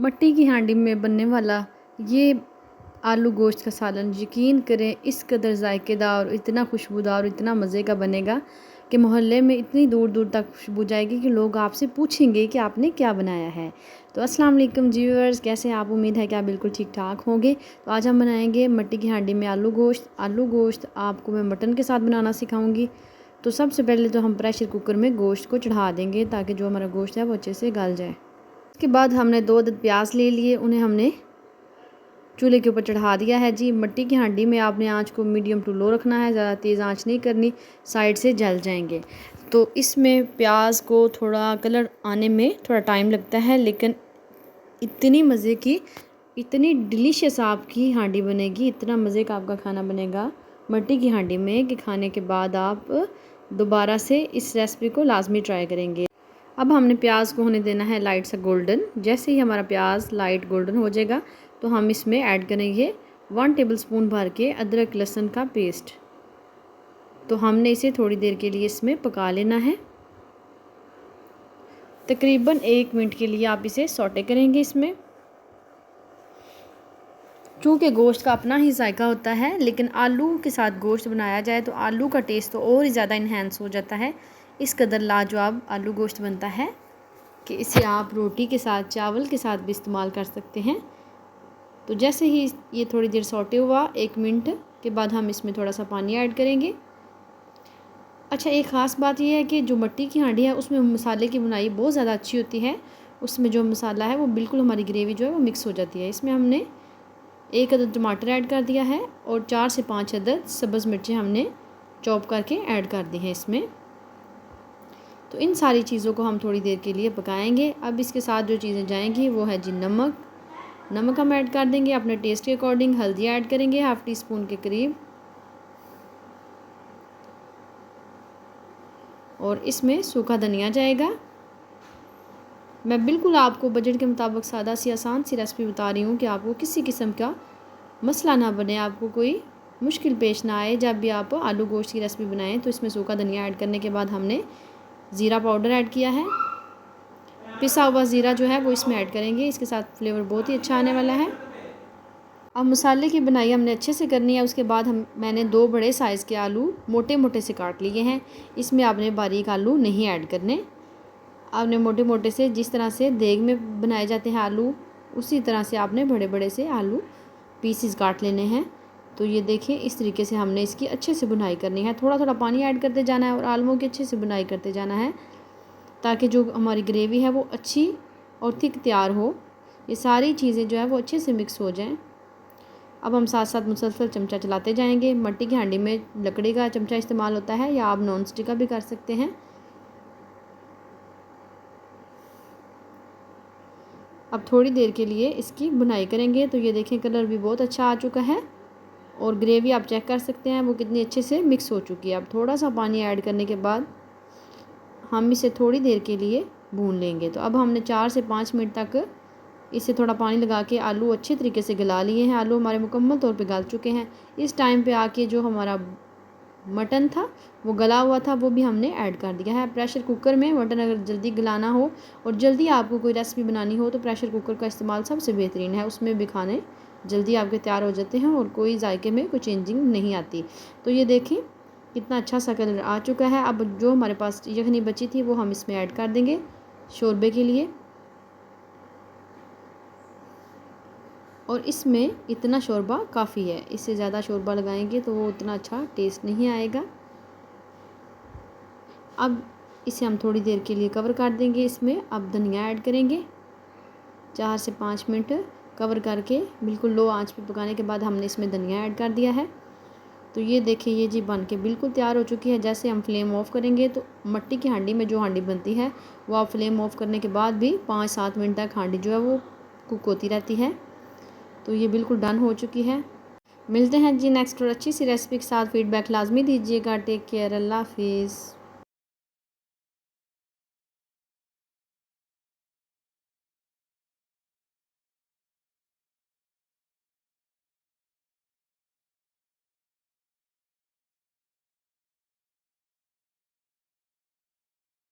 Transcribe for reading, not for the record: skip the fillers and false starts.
मट्टी की हांडी में बनने वाला ये आलू गोश्त का सालन यकीन करें इस कदर जायकेदार और इतना खुशबूदार और इतना मज़े का बनेगा कि मोहल्ले में इतनी दूर दूर तक खुशबू जाएगी कि लोग आपसे पूछेंगे कि आपने क्या बनाया है। तो अस्सलाम वालेकुम जी व्यूअर्स, कैसे हैं आप? उम्मीद है कि आप बिल्कुल ठीक ठाक होंगे। तो आज हम बनाएंगे मट्टी की हांडी में आलू गोश्त। आलू गोश्त आपको मैं मटन के साथ बनाना सिखाऊंगी। तो सबसे पहले तो हम प्रेशर कुकर में गोश्त को चढ़ा देंगे ताकि जो हमारा गोश्त है वो अच्छे से गल जाए। उसके बाद हमने 2 अदद प्याज ले लिए, उन्हें हमने चूल्हे के ऊपर चढ़ा दिया है जी। मट्टी की हांडी में आपने आंच को मीडियम टू लो रखना है, ज़्यादा तेज़ आंच नहीं करनी, साइड से जल जाएंगे। तो इसमें प्याज को थोड़ा कलर आने में थोड़ा टाइम लगता है, लेकिन इतनी मज़े की, इतनी डिलीशियस आपकी हांडी बनेगी, इतना मज़े का आपका खाना बनेगा मट्टी की हांडी में कि खाने के बाद आप दोबारा से इस रेसिपी को लाजमी ट्राई करेंगे। अब हमने प्याज को होने देना है लाइट सा गोल्डन। जैसे ही हमारा प्याज लाइट गोल्डन हो जाएगा तो हम इसमें ऐड करेंगे 1 टेबलस्पून भर के अदरक लहसुन का पेस्ट। तो हमने इसे थोड़ी देर के लिए इसमें पका लेना है। तकरीबन 1 मिनट के लिए आप इसे सौटे करेंगे इसमें। चूँकि गोश्त का अपना ही जायका होता है, लेकिन आलू के साथ गोश्त बनाया जाए तो आलू का टेस्ट तो और ही ज़्यादा इन्हेंस हो जाता है। इस कदर लाजवाब आलू गोश्त बनता है कि इसे आप रोटी के साथ, चावल के साथ भी इस्तेमाल कर सकते हैं। तो जैसे ही ये थोड़ी देर सौटे हुआ, 1 मिनट के बाद हम इसमें थोड़ा सा पानी ऐड करेंगे। अच्छा, एक ख़ास बात यह है कि जो मट्टी की हांडी है उसमें मसाले की बुनाई बहुत ज़्यादा अच्छी होती है। उसमें जो मसाला है वो बिल्कुल हमारी ग्रेवी जो है वो मिक्स हो जाती है। इसमें हमने 1 अदद टमाटर ऐड कर दिया है और 4 से 5 अदद सब्ज़ मिर्चें हमने चॉप करके ऐड कर दी हैं इसमें। तो इन सारी चीज़ों को हम थोड़ी देर के लिए पकाएंगे। अब इसके साथ जो चीज़ें जाएंगी वो है जी नमक। नमक हम ऐड कर देंगे अपने टेस्ट के अकॉर्डिंग। हल्दी ऐड करेंगे 1/2 टीस्पून के करीब, और इसमें सूखा धनिया जाएगा। मैं बिल्कुल आपको बजट के मुताबिक सादा सी आसान सी रेसिपी बता रही हूँ कि आपको किसी किस्म का मसला ना बने, आपको कोई मुश्किल पेश ना आए जब भी आप आलू गोश्त की रेसिपी बनाएं। तो इसमें सूखा धनिया ऐड करने के बाद हमने ज़ीरा पाउडर ऐड किया है। पिसा हुआ ज़ीरा जो है वो इसमें ऐड करेंगे, इसके साथ फ्लेवर बहुत ही अच्छा आने वाला है। अब मसाले की बनाई हमने अच्छे से करनी है। उसके बाद मैंने 2 बड़े साइज़ के आलू मोटे मोटे से काट लिए हैं। इसमें आपने बारीक आलू नहीं ऐड करने। आपने मोटे मोटे से, जिस तरह से देग में बनाए जाते हैं आलू, उसी तरह से आपने बड़े बड़े से आलू पीसेस काट लेने हैं। तो ये देखिए, इस तरीके से हमने इसकी अच्छे से बुनाई करनी है। थोड़ा थोड़ा पानी ऐड करते जाना है और आलूओं की अच्छे से बुनाई करते जाना है ताकि जो हमारी ग्रेवी है वो अच्छी और थिक तैयार हो। ये सारी चीज़ें जो है वो अच्छे से मिक्स हो जाएं। अब हम साथ साथ मुसलसल चमचा चलाते जाएंगे। मट्टी की हांडी में लकड़ी का चमचा इस्तेमाल होता है या आप नॉन स्टिक का भी कर सकते हैं। अब थोड़ी देर के लिए इसकी बुनाई करेंगे। तो ये देखें, कलर भी बहुत अच्छा आ चुका है और ग्रेवी आप चेक कर सकते हैं वो कितनी अच्छे से मिक्स हो चुकी है। अब थोड़ा सा पानी ऐड करने के बाद हम इसे थोड़ी देर के लिए भून लेंगे। तो अब हमने 4 से 5 मिनट तक इसे थोड़ा पानी लगा के आलू अच्छे तरीके से गला लिए हैं। आलू हमारे मुकम्मल तौर पे गल चुके हैं। इस टाइम पे आके जो हमारा मटन था वो गला हुआ था वो भी हमने ऐड कर दिया है। प्रेशर कुकर में मटन अगर जल्दी गलाना हो और जल्दी आपको कोई रेसिपी बनानी हो तो प्रेशर कुकर का इस्तेमाल सबसे बेहतरीन है। उसमें भी खाने जल्दी आपके तैयार हो जाते हैं और कोई जायके में कोई चेंजिंग नहीं आती। तो ये देखें कितना अच्छा सा कलर आ चुका है। अब जो हमारे पास यखनी बची थी वो हम इसमें ऐड कर देंगे शोरबे के लिए। और इसमें इतना शोरबा काफ़ी है, इससे ज़्यादा शोरबा लगाएंगे तो वो उतना अच्छा टेस्ट नहीं आएगा। अब इसे हम थोड़ी देर के लिए कवर कर देंगे। इसमें अब धनिया ऐड करेंगे। 4 से 5 मिनट कवर करके बिल्कुल लो आंच पे पकाने के बाद हमने इसमें धनिया ऐड कर दिया है। तो ये देखिए, ये जी बन के बिल्कुल तैयार हो चुकी है। जैसे हम फ्लेम ऑफ़ करेंगे तो मट्टी की हांडी में जो हांडी बनती है वो आप फ्लेम ऑफ़ करने के बाद भी 5-7 मिनट तक हांडी जो है वो कुक होती रहती है। तो ये बिल्कुल डन हो चुकी है। मिलते हैं जी नेक्स्ट और अच्छी सी रेसिपी के साथ। फीडबैक लाजमी दीजिएगा। टेक केयर, अल्लाह हाफिज़।